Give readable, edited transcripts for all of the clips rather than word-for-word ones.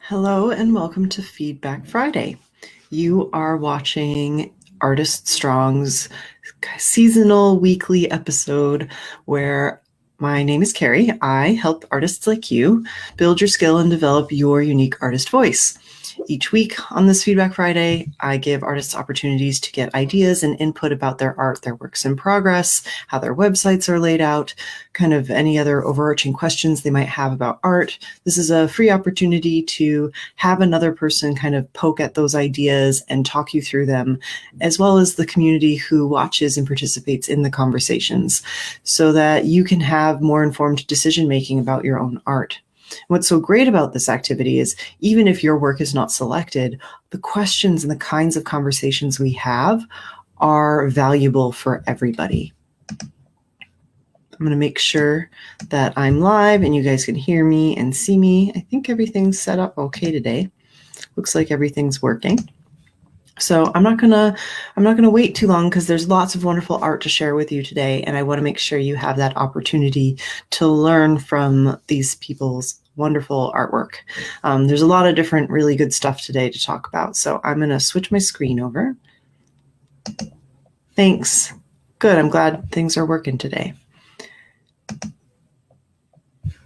Hello and welcome to Feedback Friday. You are watching Artist Strong's seasonal weekly episode where my name is Carrie. I help artists like you build your skill and develop your unique artist voice. Each week on this Feedback Friday, I give artists opportunities to get ideas and input about their art, their works in progress, how their websites are laid out, kind of any other overarching questions they might have about art. This is a free opportunity to have another person kind of poke at those ideas and talk you through them, as well as the community who watches and participates in the conversations, so that you can have more informed decision making about your own art. What's so great about this activity is even if your work is not selected, the questions and the kinds of conversations we have are valuable for everybody. I'm going to make sure that I'm live and you guys can hear me and see me. I think everything's set up okay today. Looks like everything's working. So I'm not gonna wait too long because there's lots of wonderful art to share with you today, and I want to make sure you have that opportunity to learn from these people's wonderful artwork. There's a lot of different really good stuff today to talk about, so I'm going to switch my screen over. Thanks. Good. I'm glad things are working today.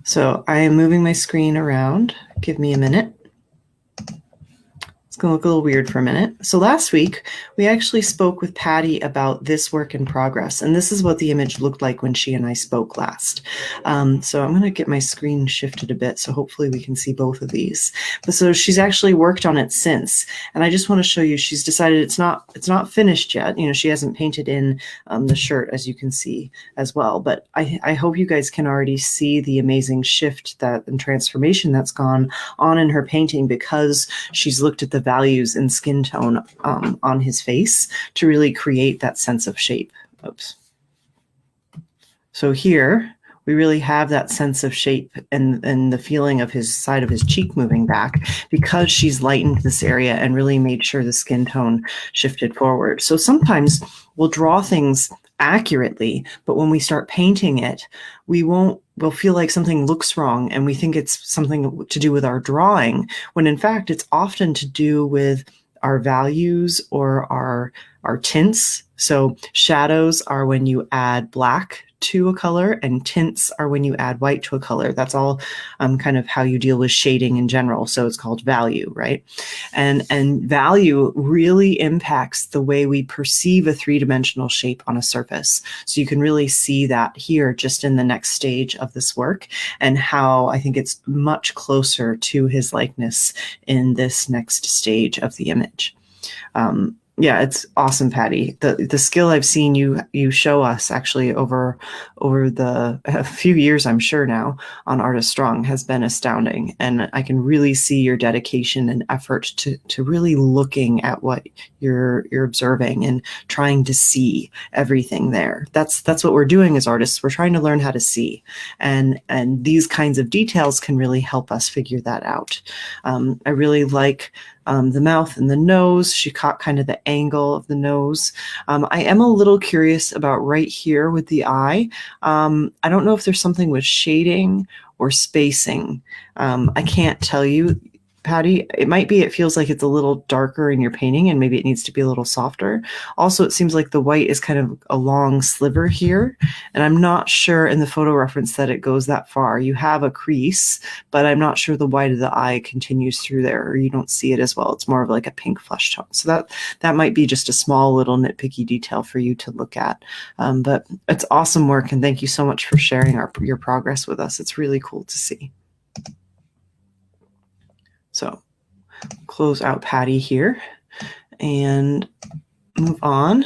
So I am moving my screen around. Give me a minute. It's going to look a little weird for a minute. So last week, we actually spoke with Patty about this work in progress, and this is what the image looked like when she and I spoke last. So I'm going to get my screen shifted a bit, so hopefully we can see both of these. But so she's actually worked on it since, and I just want to show you, she's decided it's not finished yet. You know, she hasn't painted in the shirt, as you can see as well. But I hope you guys can already see the amazing shift and transformation that's gone on in her painting, because she's looked at the values and skin tone on his face to really create that sense of shape. Oops. So here we really have that sense of shape and the feeling of his side of his cheek moving back, because she's lightened this area and really made sure the skin tone shifted forward. So sometimes we'll draw things accurately, but when we start painting it, we'll feel like something looks wrong and we think it's something to do with our drawing, when in fact it's often to do with our values or our tints. So shadows are when you add black to a color, and tints are when you add white to a color. That's all kind of how you deal with shading in general. So it's called value, right? And value really impacts the way we perceive a three-dimensional shape on a surface. So you can really see that here just in the next stage of this work, and how I think it's much closer to his likeness in this next stage of the image. Yeah, it's awesome, Patty. The skill I've seen you show us actually over a few years, I'm sure now, on Artist Strong has been astounding. And I can really see your dedication and effort to really looking at what you're observing and trying to see everything there. That's what we're doing as artists. We're trying to learn how to see. And these kinds of details can really help us figure that out. I really like the mouth and the nose. She caught kind of the angle of the nose. I am a little curious about right here with the eye. I don't know if there's something with shading or spacing. I can't tell you, Patty. It might be, it feels like it's a little darker in your painting and maybe it needs to be a little softer. Also, it seems like the white is kind of a long sliver here, and I'm not sure in the photo reference that it goes that far. You have a crease, but I'm not sure the white of the eye continues through there, or you don't see it as well. It's more of like a pink flesh tone. So that might be just a small little nitpicky detail for you to look at. But it's awesome work, and thank you so much for sharing your progress with us. It's really cool to see. So close out Patty here and move on.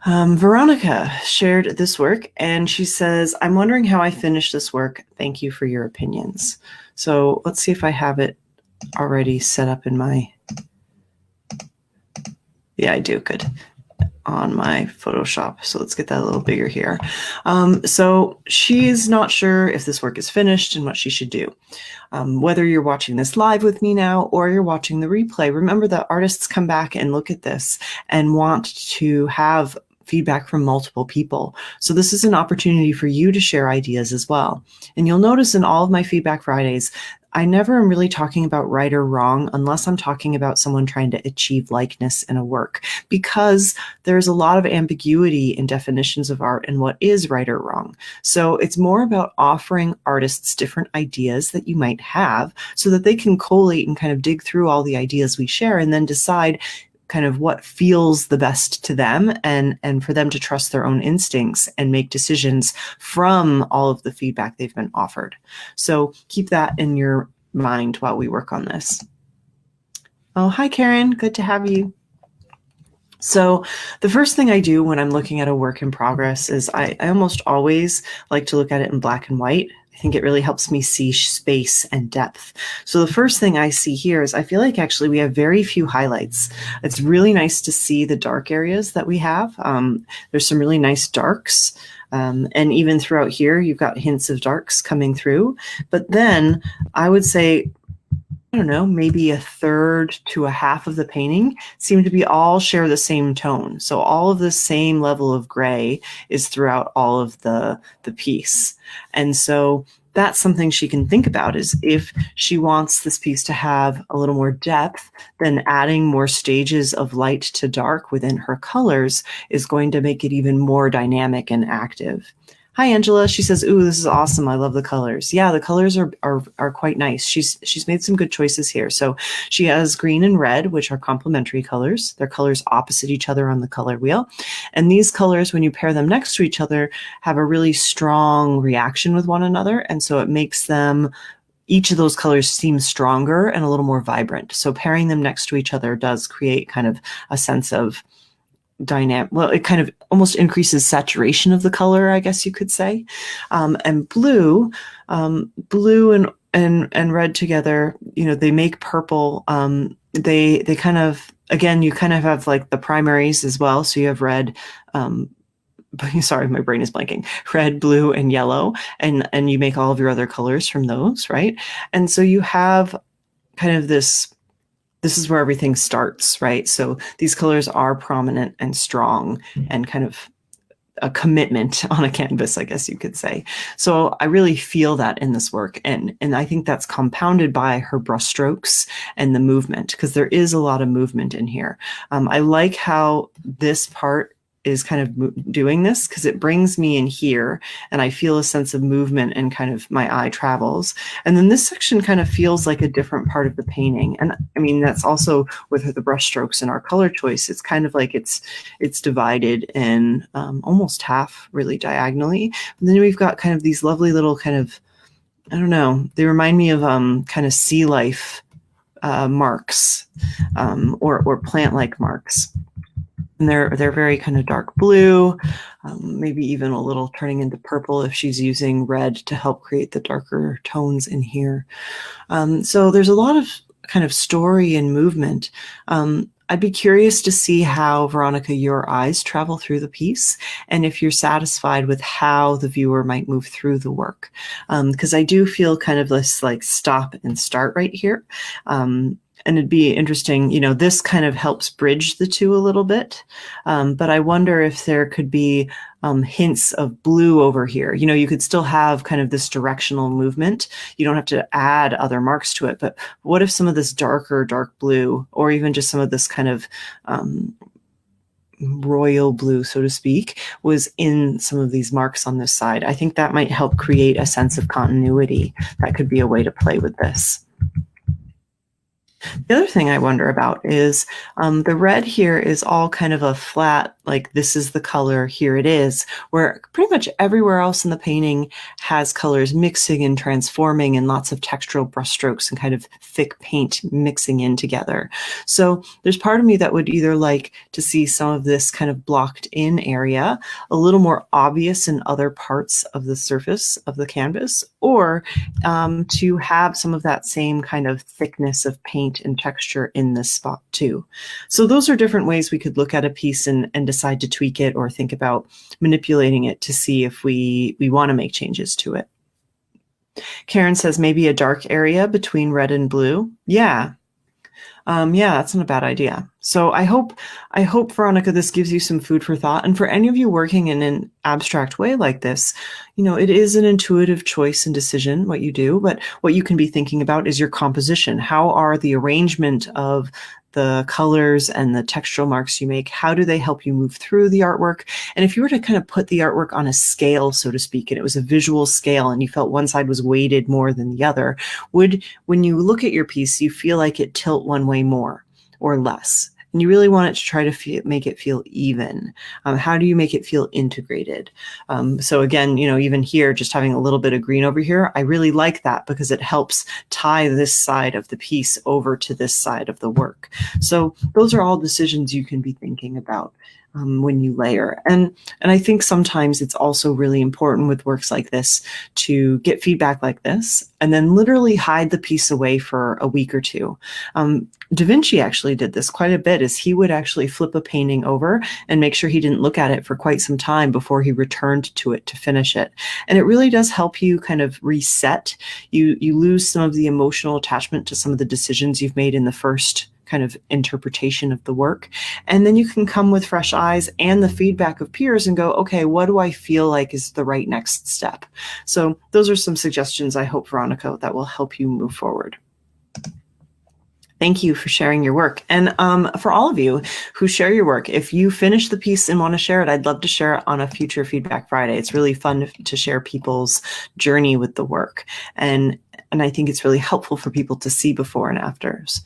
Veronica shared this work and she says, I'm wondering how I finished this work. Thank you for your opinions. So let's see if I have it already set up in my, yeah, I do, good, on my Photoshop. So let's get that a little bigger here. So she's not sure if this work is finished and what she should do. Whether you're watching this live with me now or you're watching the replay, remember that artists come back and look at this and want to have feedback from multiple people. So this is an opportunity for you to share ideas as well. And you'll notice in all of my Feedback Fridays, I never am really talking about right or wrong unless I'm talking about someone trying to achieve likeness in a work, because there's a lot of ambiguity in definitions of art and what is right or wrong. So it's more about offering artists different ideas that you might have so that they can collate and kind of dig through all the ideas we share and then decide kind of what feels the best to them, and for them to trust their own instincts and make decisions from all of the feedback they've been offered. So keep that in your mind while we work on this. Oh, hi, Karen. Good to have you. So the first thing I do when I'm looking at a work in progress is I almost always like to look at it in black and white. I think it really helps me see space and depth. So the first thing I see here is I feel like actually we have very few highlights. It's really nice to see the dark areas that we have. There's some really nice darks. And even throughout here, you've got hints of darks coming through. But then I would say, I don't know, maybe a third to a half of the painting seem to be all share the same tone. So all of the same level of gray is throughout all of the piece. And so that's something she can think about, is if she wants this piece to have a little more depth, then adding more stages of light to dark within her colors is going to make it even more dynamic and active. Hi, Angela. She says, "Ooh, this is awesome. I love the colors." Yeah, the colors are quite nice. She's made some good choices here. So she has green and red, which are complementary colors. They're colors opposite each other on the color wheel. And these colors, when you pair them next to each other, have a really strong reaction with one another. And so it makes them, each of those colors seem stronger and a little more vibrant. So pairing them next to each other does create kind of a sense of dynamic. Well, it kind of almost increases saturation of the color, I guess you could say. And blue and red together, you know, they make purple. They kind of, again, you kind of have like the primaries as well. So you have red, sorry, my brain is blanking, red, blue, and yellow, and you make all of your other colors from those, right? And so you have kind of this is where everything starts, right? So these colors are prominent and strong and kind of a commitment on a canvas, I guess you could say. So I really feel that in this work. And I think that's compounded by her brushstrokes and the movement, because there is a lot of movement in here. I like how this part is kind of doing this, because it brings me in here and I feel a sense of movement and kind of my eye travels. And then this section kind of feels like a different part of the painting. And I mean, that's also with the brush strokes and our color choice. It's kind of like it's divided in almost half, really diagonally. And then we've got kind of these lovely little kind of, I don't know, they remind me of kind of sea life marks or plant-like marks. And they're very kind of dark blue, maybe even a little turning into purple if she's using red to help create the darker tones in here. So there's a lot of kind of story and movement. I'd be curious to see how, Veronica, your eyes travel through the piece, and if you're satisfied with how the viewer might move through the work. Because I do feel kind of this like stop and start right here. And it'd be interesting, you know, this kind of helps bridge the two a little bit. But I wonder if there could be hints of blue over here. You know, you could still have kind of this directional movement. You don't have to add other marks to it. But what if some of this darker dark blue, or even just some of this kind of royal blue, so to speak, was in some of these marks on this side? I think that might help create a sense of continuity. That could be a way to play with this. The other thing I wonder about is the red here is all kind of a flat, like this is the color, here it is, where pretty much everywhere else in the painting has colors mixing and transforming and lots of textural brushstrokes and kind of thick paint mixing in together. So there's part of me that would either like to see some of this kind of blocked in area a little more obvious in other parts of the surface of the canvas, or to have some of that same kind of thickness of paint and texture in this spot too. So those are different ways we could look at a piece and decide to tweak it or think about manipulating it to see if we want to make changes to it. Karen says maybe a dark area between red and blue. Yeah. Yeah, that's not a bad idea. So I hope, Veronica, this gives you some food for thought. And for any of you working in an abstract way like this, it is an intuitive choice and decision what you do, but what you can be thinking about is your composition. How are the arrangement of the colors and the textural marks you make, how do they help you move through the artwork? And if you were to kind of put the artwork on a scale, so to speak, and it was a visual scale and you felt one side was weighted more than the other, when you look at your piece, you feel like it tilt one way more or less? And you really want it to try to make it feel even. How do you make it feel integrated? So again, even here, just having a little bit of green over here, I really like that because it helps tie this side of the piece over to this side of the work. So those are all decisions you can be thinking about when you layer. And I think sometimes it's also really important with works like this to get feedback like this and then literally hide the piece away for a week or two. Da Vinci actually did this quite a bit, is he would actually flip a painting over and make sure he didn't look at it for quite some time before he returned to it to finish it. And it really does help you kind of reset. You lose some of the emotional attachment to some of the decisions you've made in the first kind of interpretation of the work. And then you can come with fresh eyes and the feedback of peers and go, okay, what do I feel like is the right next step? So those are some suggestions, I hope, Veronica, that will help you move forward. Thank you for sharing your work. And for all of you who share your work, if you finish the piece and want to share it, I'd love to share it on a future Feedback Friday. It's really fun to share people's journey with the work. And I think it's really helpful for people to see before and afters.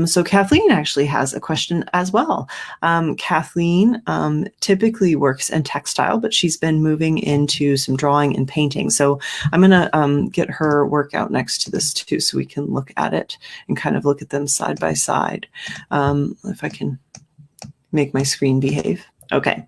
So Kathleen actually has a question as well. Kathleen typically works in textile, but she's been moving into some drawing and painting. So I'm going to get her work out next to this too, so we can look at it and kind of look at them side by side. If I can make my screen behave. Okay.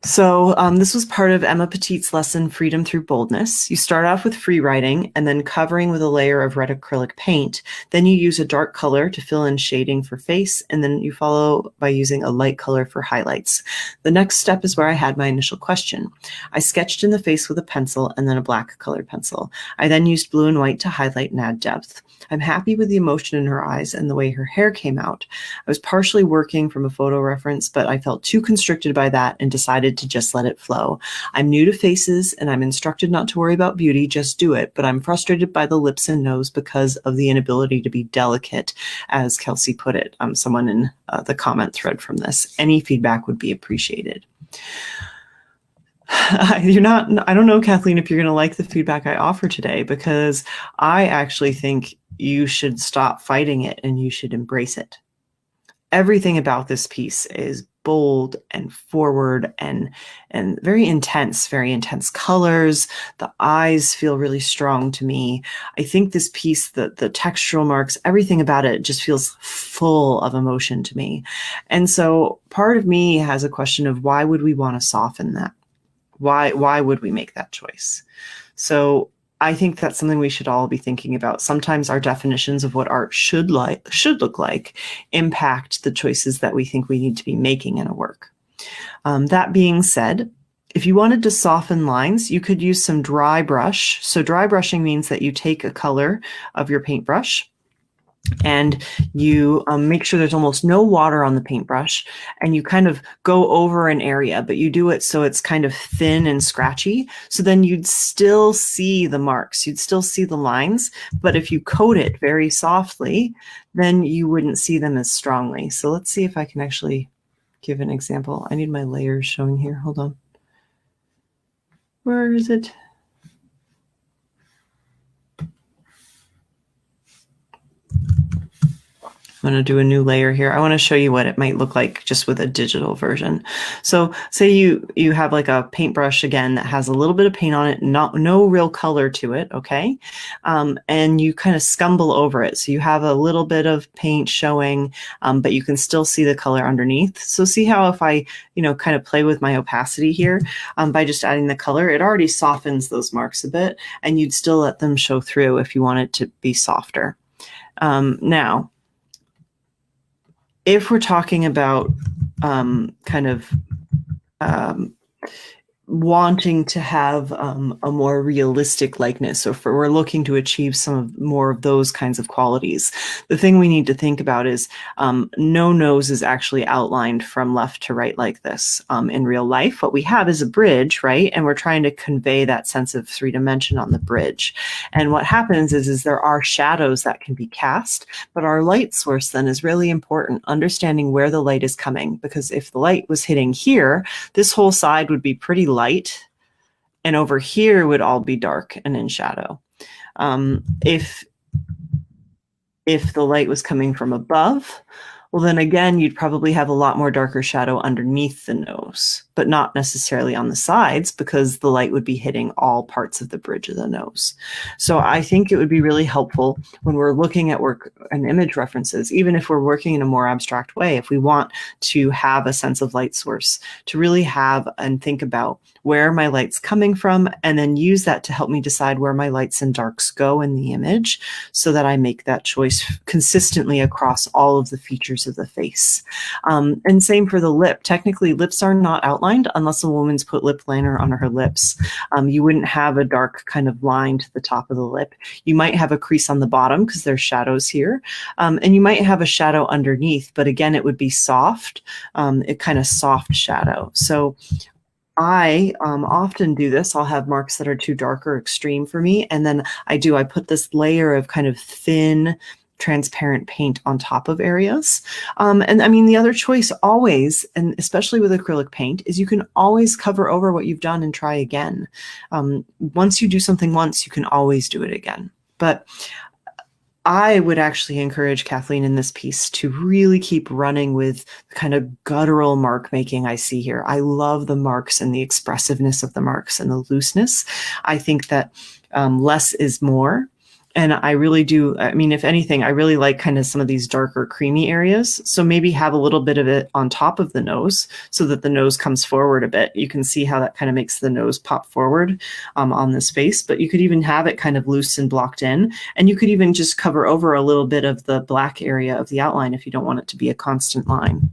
So this was part of Emma Petit's lesson, Freedom Through Boldness. You start off with free writing and then covering with a layer of red acrylic paint. Then you use a dark color to fill in shading for face, and then you follow by using a light color for highlights. The next step is where I had my initial question. I sketched in the face with a pencil and then a black colored pencil. I then used blue and white to highlight and add depth. I'm happy with the emotion in her eyes and the way her hair came out. I was partially working from a photo reference, but I felt too constricted by that and decided to just let it flow. I'm new to faces and I'm instructed not to worry about beauty, just do it. But I'm frustrated by the lips and nose because of the inability to be delicate, as Kelsey put it, someone in the comment thread from this. Any feedback would be appreciated. I don't know, Kathleen, if you're going to like the feedback I offer today, because I actually think you should stop fighting it and you should embrace it. Everything about this piece is bold and forward and very intense colors. The eyes feel really strong to me. I think this piece, the textural marks, everything about it just feels full of emotion to me. And so part of me has a question of, why would we want to soften that? Why would we make that choice? So I think that's something we should all be thinking about. Sometimes our definitions of what art should look like impact the choices that we think we need to be making in a work. That being said, if you wanted to soften lines, you could use some dry brush. So dry brushing means that you take a color of your paintbrush and you make sure there's almost no water on the paintbrush, and you kind of go over an area, but you do it so it's kind of thin and scratchy. So then you'd still see the marks, you'd still see the lines, but if you coat it very softly, then you wouldn't see them as strongly. So let's see if I can actually give an example. I need my layers showing here. Hold on. Where is it? I'm going to do a new layer here. I want to show you what it might look like just with a digital version. So say you have like a paintbrush again that has a little bit of paint on it, no real color to it, okay? And you kind of scumble over it. So you have a little bit of paint showing, but you can still see the color underneath. So see how if I, kind of play with my opacity here by just adding the color, it already softens those marks a bit, and you'd still let them show through if you want it to be softer. Now, if we're talking about wanting to have a more realistic likeness. So if we're looking to achieve more of those kinds of qualities, the thing we need to think about is no nose is actually outlined from left to right like this. In real life, what we have is a bridge, right? And we're trying to convey that sense of 3 dimension on the bridge. And what happens is there are shadows that can be cast, but our light source then is really important, understanding where the light is coming, because if the light was hitting here, this whole side would be pretty light, and over here would all be dark and in shadow. If the light was coming from above, well, then again, you'd probably have a lot more darker shadow underneath the nose, but not necessarily on the sides, because the light would be hitting all parts of the bridge of the nose. So I think it would be really helpful when we're looking at work and image references, even if we're working in a more abstract way, if we want to have a sense of light source, to really have and think about where my light's coming from, and then use that to help me decide where my lights and darks go in the image, so that I make that choice consistently across all of the features of the face. And same for the lip. Technically, lips are not outlined unless a woman's put lip liner on her lips. You wouldn't have a dark kind of line to the top of the lip. You might have a crease on the bottom because there's shadows here. And you might have a shadow underneath, but again, it would be soft, it kind of soft shadow. So I often do this. I'll have marks that are too dark or extreme for me. And then I put this layer of kind of thin, transparent paint on top of areas. And I mean, the other choice always, and especially with acrylic paint, is you can always cover over what you've done and try again. Once you do something once, you can always do it again. But I would actually encourage Kathleen in this piece to really keep running with the kind of guttural mark making I see here. I love the marks and the expressiveness of the marks and the looseness. I think that less is more. And I really do. I mean, if anything, I really like kind of some of these darker creamy areas. So maybe have a little bit of it on top of the nose so that the nose comes forward a bit. You can see how that kind of makes the nose pop forward on this face, but you could even have it kind of loose and blocked in. And you could even just cover over a little bit of the black area of the outline if you don't want it to be a constant line.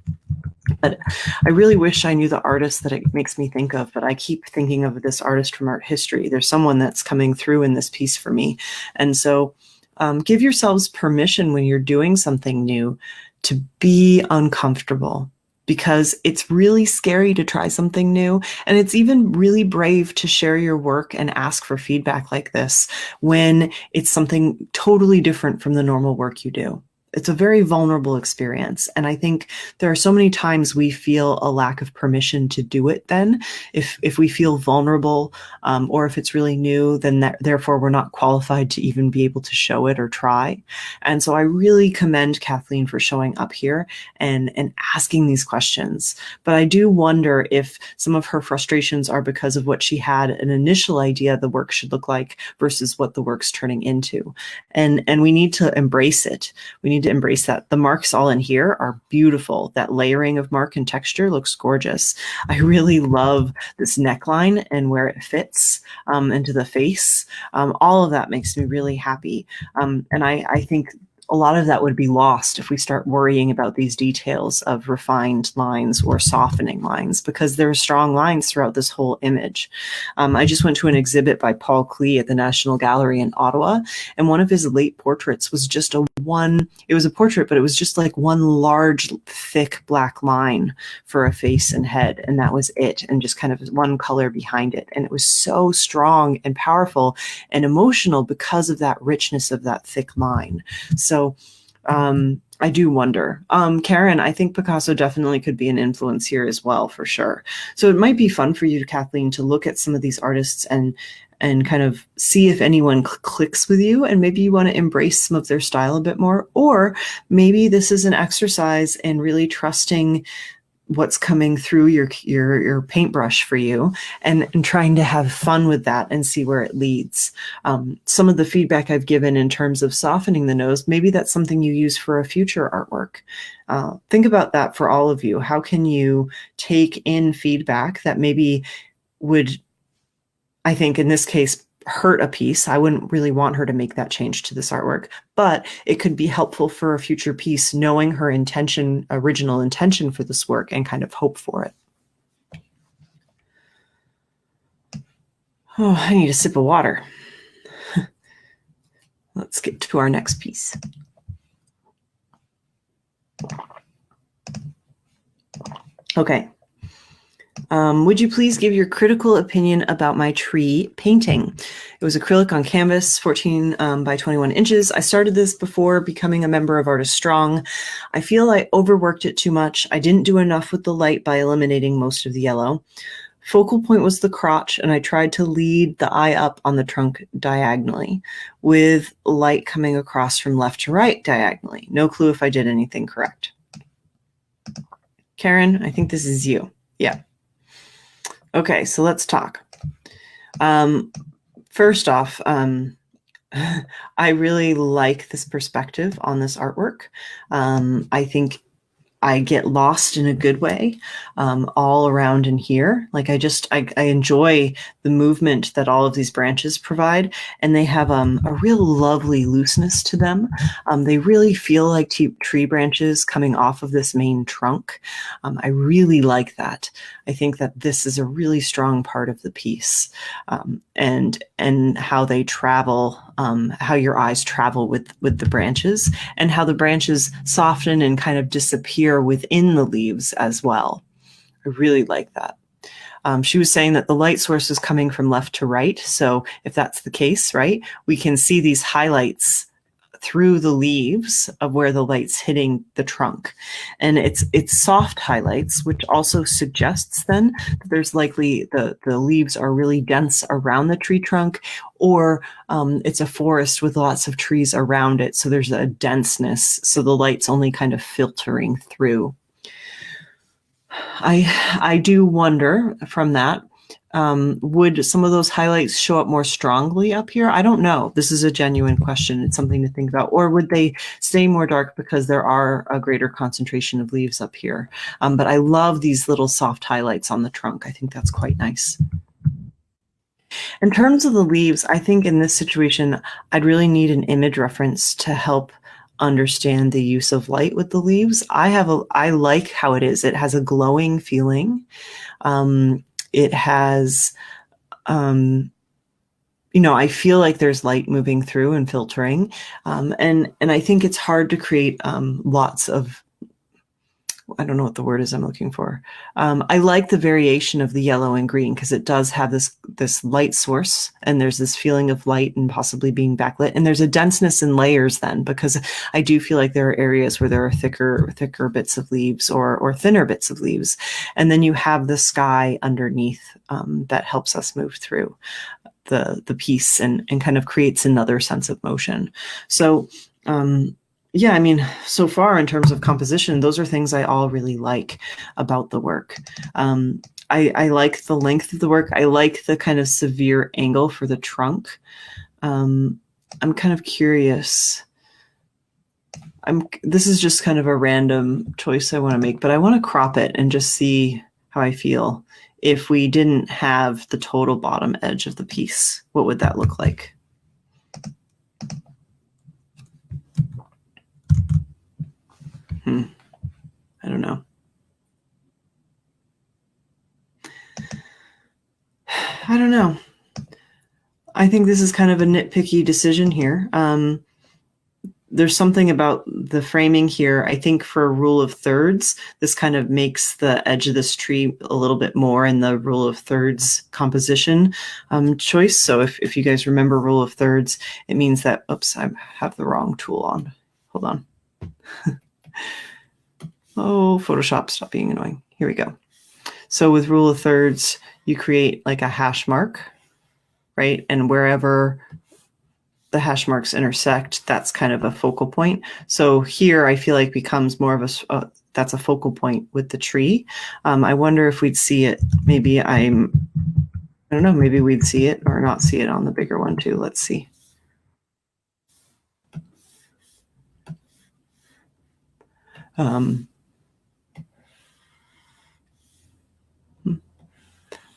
But I really wish I knew the artist that it makes me think of, but I keep thinking of this artist from art history. There's someone that's coming through in this piece for me. And so give yourselves permission when you're doing something new to be uncomfortable, because it's really scary to try something new. And it's even really brave to share your work and ask for feedback like this when it's something totally different from the normal work you do. It's a very vulnerable experience. And I think there are so many times we feel a lack of permission to do it then. If we feel vulnerable, or if it's really new, then therefore we're not qualified to even be able to show it or try. And so I really commend Kathleen for showing up here and asking these questions. But I do wonder if some of her frustrations are because of what she had an initial idea the work should look like versus what the work's turning into. And we need to embrace it. We need to embrace that. The marks all in here are beautiful. That layering of mark and texture looks gorgeous. I really love this neckline and where it fits into the face. All of that makes me really happy. And I think a lot of that would be lost if we start worrying about these details of refined lines or softening lines, because there are strong lines throughout this whole image. I just went to an exhibit by Paul Klee at the National Gallery in Ottawa, and one of his late portraits was just it was a portrait, but it was just like one large, thick black line for a face and head, and that was it, and just kind of one color behind it. And it was so strong and powerful and emotional because of that richness of that thick line. So I do wonder. Karen, I think Picasso definitely could be an influence here as well, for sure. So it might be fun for you, Kathleen, to look at some of these artists and kind of see if anyone clicks with you, and maybe you want to embrace some of their style a bit more, or maybe this is an exercise in really trusting what's coming through your paintbrush for you, and trying to have fun with that and see where it leads. Some of the feedback I've given in terms of softening the nose, maybe that's something you use for a future artwork. Think about that for all of you. How can you take in feedback that maybe would, I think in this case, hurt a piece? I wouldn't really want her to make that change to this artwork, but it could be helpful for a future piece, knowing her original intention for this work, and kind of hope for it. Oh, I need a sip of water. Let's get to our next piece. Okay. Would you please give your critical opinion about my tree painting? It was acrylic on canvas, 14 by 21 inches. I started this before becoming a member of Artist Strong. I feel I overworked it too much. I didn't do enough with the light by eliminating most of the yellow. Focal point was the crotch, and I tried to lead the eye up on the trunk diagonally, with light coming across from left to right diagonally. No clue if I did anything correct. Karen, I think this is you. Yeah. Okay, so let's talk. First off, I really like this perspective on this artwork. I think I get lost in a good way all around in here. Like I enjoy the movement that all of these branches provide, and they have a real lovely looseness to them. They really feel like tree branches coming off of this main trunk. I really like that. I think that this is a really strong part of the piece, and how they travel, how your eyes travel with the branches, and how the branches soften and kind of disappear within the leaves as well. I really like that. She was saying that the light source is coming from left to right. So if that's the case, right, we can see these highlights through the leaves of where the light's hitting the trunk. And it's soft highlights, which also suggests then that there's likely the leaves are really dense around the tree trunk, or it's a forest with lots of trees around it. So there's a denseness. So the light's only kind of filtering through. I do wonder from that, would some of those highlights show up more strongly up here? I don't know. This is a genuine question. It's something to think about. Or would they stay more dark because there are a greater concentration of leaves up here? But I love these little soft highlights on the trunk. I think that's quite nice. In terms of the leaves, I think in this situation, I'd really need an image reference to help understand the use of light with the leaves. I like how it is. It has a glowing feeling. It has, I feel like there's light moving through and filtering. And I think it's hard to create lots of, I don't know what the word is I'm looking for. I like the variation of the yellow and green because it does have this light source, and there's this feeling of light and possibly being backlit. And there's a denseness in layers then, because I do feel like there are areas where there are thicker bits of leaves or thinner bits of leaves. And then you have the sky underneath that helps us move through the piece and kind of creates another sense of motion. So, yeah, I mean, so far in terms of composition, those are things I all really like about the work. I like the length of the work. I like the kind of severe angle for the trunk. I'm kind of curious. This is just kind of a random choice I want to make, but I want to crop it and just see how I feel. If we didn't have the total bottom edge of the piece, what would that look like? I don't know. I don't know. I think this is kind of a nitpicky decision here. There's something about the framing here. I think for a rule of thirds, this kind of makes the edge of this tree a little bit more in the rule of thirds composition choice. So if you guys remember rule of thirds, it means that, oops, I have the wrong tool on. Hold on. Oh, Photoshop, stop being annoying. Here we go. So with rule of thirds, you create like a hash mark, right? And wherever the hash marks intersect, that's kind of a focal point. So here I feel like becomes more of that's a focal point with the tree. I wonder if we'd see it, maybe I don't know, maybe we'd see it or not see it on the bigger one too. Let's see.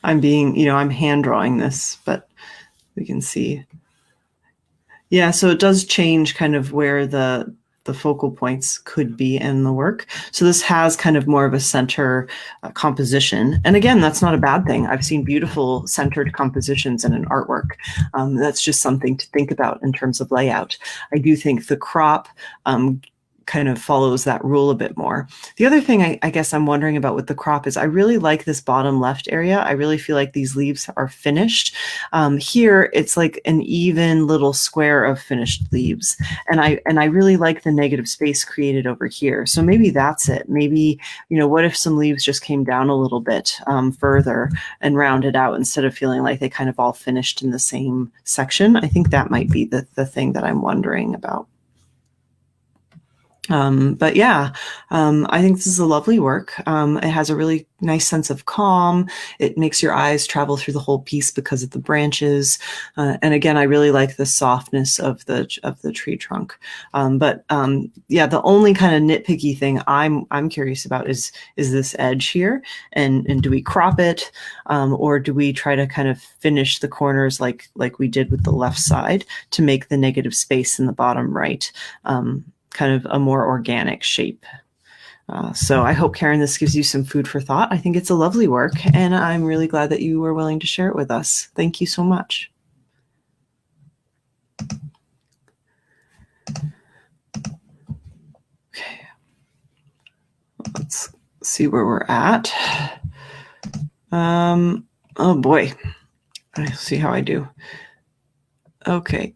I'm hand drawing this, but we can see. Yeah, so it does change kind of where the the focal points could be in the work. So this has kind of more of a center composition. And again, that's not a bad thing. I've seen beautiful centered compositions in an artwork. That's just something to think about in terms of layout. I do think the crop kind of follows that rule a bit more. The other thing I guess I'm wondering about with the crop is I really like this bottom left area. I really feel like these leaves are finished. Here, it's like an even little square of finished leaves. And I really like the negative space created over here. So maybe that's it. Maybe, what if some leaves just came down a little bit further and rounded out instead of feeling like they kind of all finished in the same section? I think that might be the thing that I'm wondering about. But yeah, I think this is a lovely work. It has a really nice sense of calm. It makes your eyes travel through the whole piece because of the branches. And again, I really like the softness of the tree trunk. Yeah, the only kind of nitpicky thing I'm curious about is this edge here, and do we crop it, or do we try to kind of finish the corners like we did with the left side to make the negative space in the bottom right kind of a more organic shape. So I hope, Karen, this gives you some food for thought. I think it's a lovely work, and I'm really glad that you were willing to share it with us. Thank you so much. Okay, let's see where we're at. Oh boy, I'll see how I do. Okay,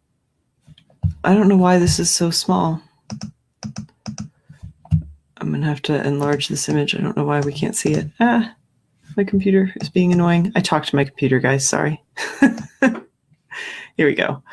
I don't know why this is so small. I'm going to have to enlarge this image. I don't know why we can't see it. My computer is being annoying. I talked to my computer, guys. Sorry. Here we go.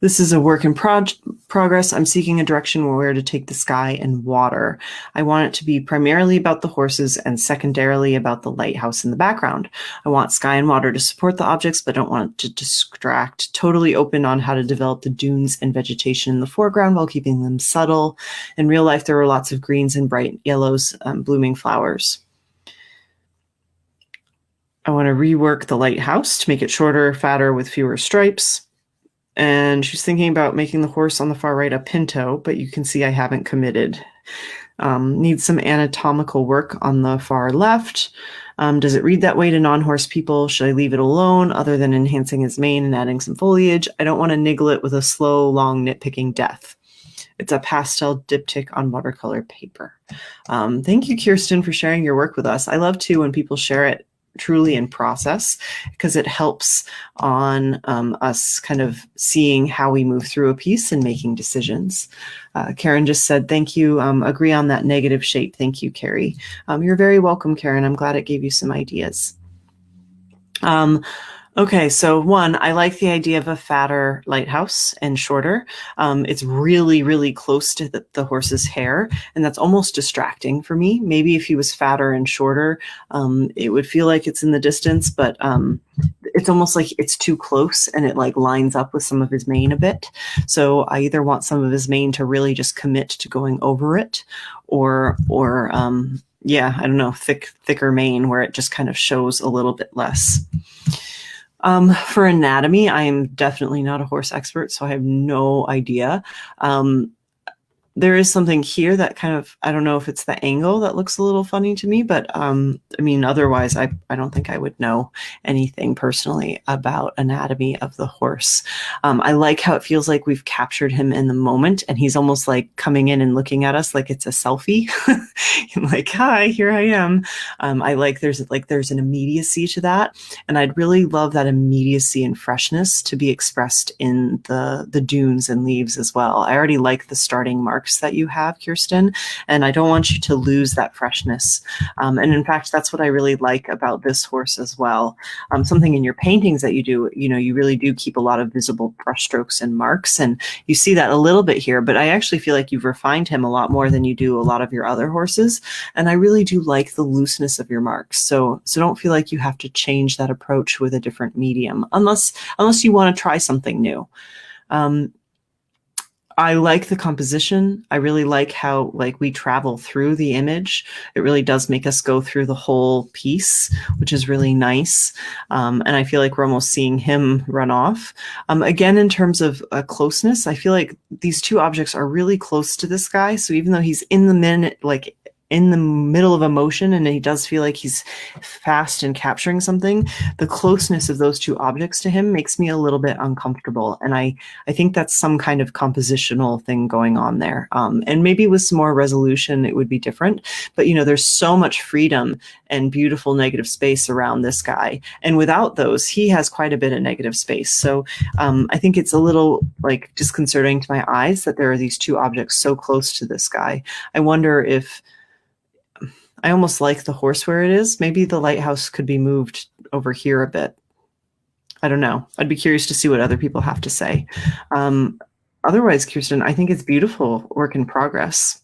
This is a work in progress. I'm seeking a direction where to take the sky and water. I want it to be primarily about the horses and secondarily about the lighthouse in the background. I want sky and water to support the objects, but don't want it to distract. Totally open on how to develop the dunes and vegetation in the foreground while keeping them subtle. In real life, there were lots of greens and bright yellows, blooming flowers. I want to rework the lighthouse to make it shorter, fatter, with fewer stripes. And she's thinking about making the horse on the far right a pinto, but you can see I haven't committed. Needs some anatomical work on the far left. Does it read that way to non-horse people? Should I leave it alone other than enhancing his mane and adding some foliage? I don't want to niggle it with a slow, long nitpicking death. It's a pastel diptych on watercolor paper. Thank you, Kirsten, for sharing your work with us. I love too when people share it truly in process, because it helps on us kind of seeing how we move through a piece and making decisions. Karen just said, thank you. Agree on that negative shape. Thank you, Carrie. You're very welcome, Karen. I'm glad it gave you some ideas. Okay, so one, I like the idea of a fatter lighthouse and shorter. It's really, really close to the horse's hair, and that's almost distracting for me. Maybe if he was fatter and shorter, it would feel like it's in the distance, but it's almost like it's too close and it like lines up with some of his mane a bit. So I either want some of his mane to really just commit to going over it, or yeah, I don't know, thicker mane where it just kind of shows a little bit less. For anatomy, I am definitely not a horse expert, so I have no idea. There is something here that kind of, I don't know if it's the angle that looks a little funny to me, but I mean, otherwise, I don't think I would know anything personally about anatomy of the horse. I like how it feels like we've captured him in the moment, and he's almost like coming in and looking at us like it's a selfie. Like, hi, here I am. I like there's an immediacy to that, and I'd really love that immediacy and freshness to be expressed in the dunes and leaves as well. I already like the starting marks that you have, Kirsten, and I don't want you to lose that freshness. And in fact, that's what I really like about this horse as well. Something in your paintings that you do, you really do keep a lot of visible brushstrokes and marks, and you see that a little bit here, but I actually feel like you've refined him a lot more than you do a lot of your other horses, and I really do like the looseness of your marks. So don't feel like you have to change that approach with a different medium, unless you want to try something new. I like the composition. I really like how like we travel through the image. It really does make us go through the whole piece, which is really nice. And I feel like we're almost seeing him run off. Again, in terms of closeness, I feel like these two objects are really close to this guy. So even though he's in the minute, like in the middle of a motion and he does feel like he's fast and capturing something, the closeness of those two objects to him makes me a little bit uncomfortable. And I think that's some kind of compositional thing going on there. And maybe with some more resolution, it would be different. But, you know, there's so much freedom and beautiful negative space around this guy. And without those, he has quite a bit of negative space. So I think it's a little like disconcerting to my eyes that there are these two objects so close to this guy. I wonder if I almost like the horse where it is. Maybe the lighthouse could be moved over here a bit. I don't know. I'd be curious to see what other people have to say. Otherwise, Kirsten, I think it's beautiful work in progress.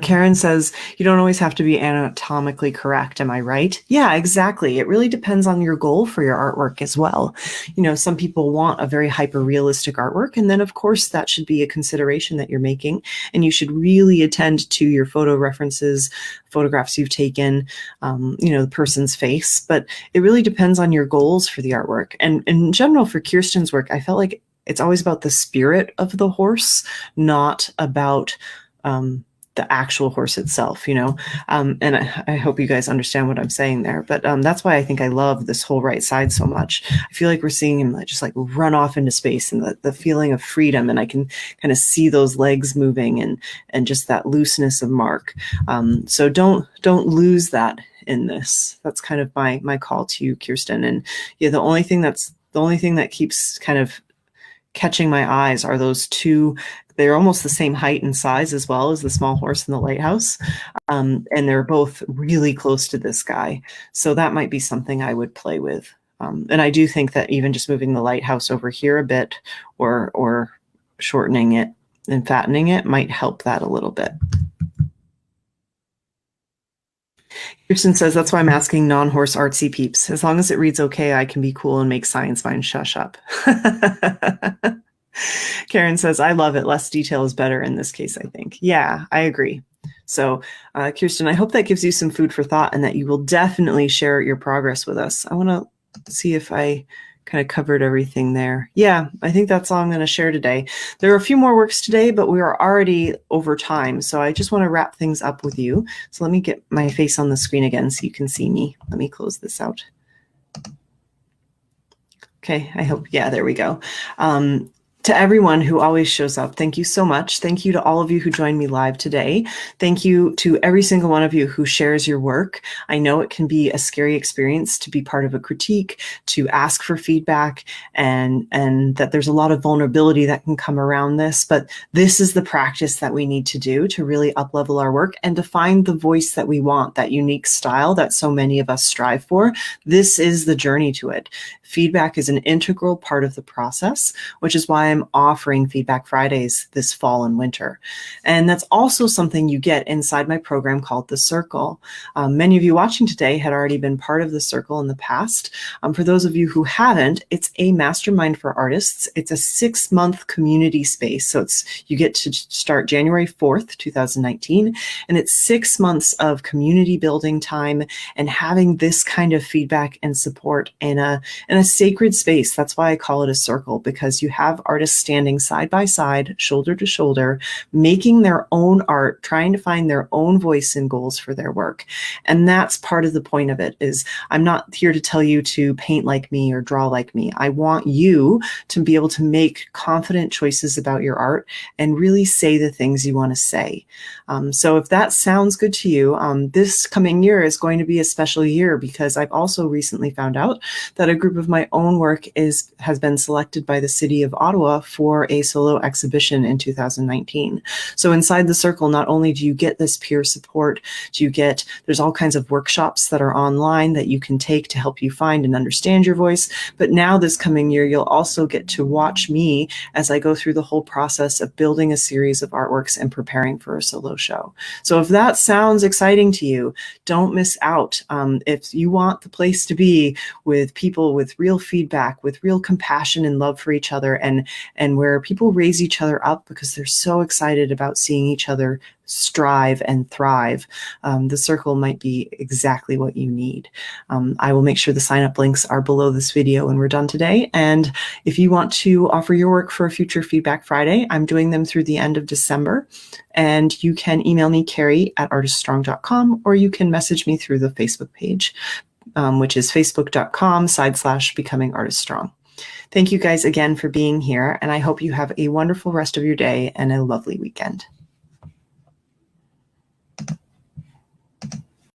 Karen says, you don't always have to be anatomically correct. Am I right? Yeah, exactly. It really depends on your goal for your artwork as well. You know, some people want a very hyper-realistic artwork, and then of course that should be a consideration that you're making, and you should really attend to your photo references, photographs you've taken, you know, the person's face, but it really depends on your goals for the artwork. And in general, for Kirsten's work, I felt like it's always about the spirit of the horse, not about the actual horse itself, you know. And I hope you guys understand what I'm saying there. But that's why I think I love this whole right side so much. I feel like we're seeing him just like run off into space, and the feeling of freedom, and I can kind of see those legs moving and just that looseness of Mark. So don't lose that in this. That's kind of my call to you, Kirsten. And yeah, the only thing that keeps kind of catching my eyes are those two. They're almost the same height and size as well as the small horse in the lighthouse. And they're both really close to this guy. So that might be something I would play with. And I do think that even just moving the lighthouse over here a bit or shortening it and fattening it might help that a little bit. Kirsten says, that's why I'm asking non-horse artsy peeps. As long as it reads okay, I can be cool and make science mind shush up. Karen says, I love it. Less detail is better in this case, I think. Yeah, I agree. So, Kirsten, I hope that gives you some food for thought and that you will definitely share your progress with us. I want to see if I kind of covered everything there. Yeah, I think that's all I'm going to share today. There are a few more works today, but we are already over time. So I just want to wrap things up with you. So let me get my face on the screen again so you can see me. Let me close this out. Okay, I hope, yeah, there we go. To everyone who always shows up, thank you so much. Thank you to all of you who joined me live today. Thank you to every single one of you who shares your work. I know it can be a scary experience to be part of a critique, to ask for feedback, and that there's a lot of vulnerability that can come around this, but this is the practice that we need to do to really up-level our work and to find the voice that we want, that unique style that so many of us strive for. This is the journey to it. Feedback is an integral part of the process, which is why I'm offering Feedback Fridays this fall and winter. And that's also something you get inside my program called The Circle. Many of you watching today had already been part of The Circle in the past. For those of you who haven't, it's a mastermind for artists. It's a 6-month community space. So you get to start January 4th, 2019, and it's 6 months of community building time and having this kind of feedback and support in a sacred space. That's why I call it a circle, because you have artists standing side by side, shoulder to shoulder, making their own art, trying to find their own voice and goals for their work. And that's part of the point of it. Is I'm not here to tell you to paint like me or draw like me. I want you to be able to make confident choices about your art and really say the things you want to say. So if that sounds good to you, this coming year is going to be a special year, because I've also recently found out that a group of my own work has been selected by the city of Ottawa for a solo exhibition in 2019. So inside the circle, not only do you get this peer support, there's all kinds of workshops that are online that you can take to help you find and understand your voice. But now this coming year, you'll also get to watch me as I go through the whole process of building a series of artworks and preparing for a solo show. So if that sounds exciting to you, don't miss out. If you want the place to be with people with real feedback, with real compassion and love for each other, and and where people raise each other up because they're so excited about seeing each other strive and thrive, the circle might be exactly what you need. I will make sure the sign-up links are below this video when we're done today. And if you want to offer your work for a future Feedback Friday, I'm doing them through the end of December. And you can email me, Carrie@artiststrong.com, or you can message me through the Facebook page, which is facebook.com/becomingartiststrong. Thank you guys again for being here, and I hope you have a wonderful rest of your day and a lovely weekend.